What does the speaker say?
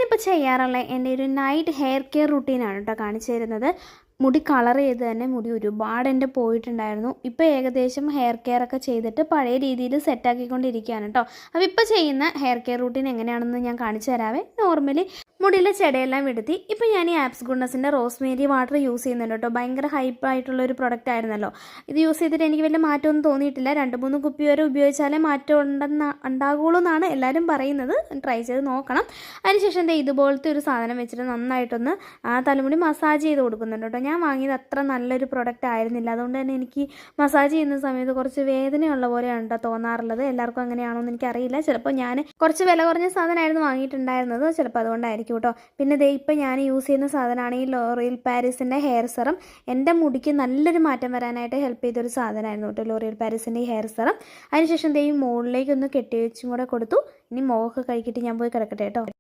ഞാനിപ്പോൾ ചെയ്യാറുള്ള എൻ്റെ ഒരു നൈറ്റ് ഹെയർ കെയർ റുട്ടീനാണ് കേട്ടോ കാണിച്ചു തരുന്നത്. മുടി കളർ ചെയ്ത് തന്നെ മുടി ഒരുപാട് എൻ്റെ പോയിട്ടുണ്ടായിരുന്നു. ഇപ്പോൾ ഏകദേശം ഹെയർ കെയർ ഒക്കെ ചെയ്തിട്ട് പഴയ രീതിയിൽ സെറ്റാക്കിക്കൊണ്ടിരിക്കുകയാണ് കേട്ടോ. അപ്പോൾ ഇപ്പോൾ ചെയ്യുന്ന ഹെയർ കെയർ റുട്ടീൻ എങ്ങനെയാണെന്ന് ഞാൻ കാണിച്ചു തരാവേ. നോർമലി മുടിയിലെ ചെടയെല്ലാം വിടുത്തി ഇപ്പോൾ ഞാൻ ഈ ആപ്സ് ഗുഡ്നസിൻ്റെ റോസ്മേരി വാട്ടർ യൂസ് ചെയ്യുന്നുണ്ട് കേട്ടോ. ഭയങ്കര ഹൈപ്പായിട്ടുള്ളൊരു പ്രൊഡക്റ്റ് ആയിരുന്നല്ലോ. ഇത് യൂസ് ചെയ്തിട്ട് എനിക്ക് വലിയ മാറ്റമൊന്നും തോന്നിയിട്ടില്ല. 2-3 കുപ്പി വരെ ഉപയോഗിച്ചാലേ മാറ്റം ഉണ്ടാകുള്ളൂ എന്നാണ് എല്ലാവരും പറയുന്നത്. ട്രൈ ചെയ്ത് നോക്കണം. അതിനുശേഷം ഇതുപോലത്തെ ഒരു സാധനം വെച്ചിട്ട് നന്നായിട്ടൊന്ന് തലമുടി മസാജ് ചെയ്ത് കൊടുക്കുന്നുണ്ട് കേട്ടോ. ഞാൻ വാങ്ങിയത് അത്ര നല്ലൊരു പ്രൊഡക്റ്റ് ആയിരുന്നില്ല. അതുകൊണ്ട് തന്നെ എനിക്ക് മസാജ് ചെയ്യുന്ന സമയത്ത് കുറച്ച് വേദനയുള്ള പോലെയാണ് കേട്ടോ തോന്നാറുള്ളത്. എല്ലാവർക്കും അങ്ങനെയാണോ എന്ന് എനിക്കറിയില്ല. ചിലപ്പോൾ ഞാൻ കുറച്ച് വില കുറഞ്ഞ സാധനമായിരുന്നു വാങ്ങിയിട്ടുണ്ടായിരുന്നത്. ചിലപ്പോൾ അതുകൊണ്ടായിരിക്കും കേട്ടോ. പിന്നെ ഇപ്പം ഞാൻ യൂസ് ചെയ്യുന്ന സാധനമാണ് ഈ ലോറിയൽ പാരീസിൻ്റെ ഹെയർ സെറം. എൻ്റെ മുടിക്ക് നല്ലൊരു മാറ്റം വരാനായിട്ട് ഹെൽപ്പ് ചെയ്തൊരു സാധനമായിരുന്നു കേട്ടോ ലോറിയൽ പാരീസിൻ്റെ ഈ ഹെയർ സെറം. അതിനുശേഷം ഈ മുകളിലേക്കൊന്ന് കെട്ടി വെച്ചും കൂടെ കൊടുത്തു. ഇനി മോഹൊക്കെ കഴിക്കിട്ട് ഞാൻ പോയി കിടക്കട്ടെ കേട്ടോ.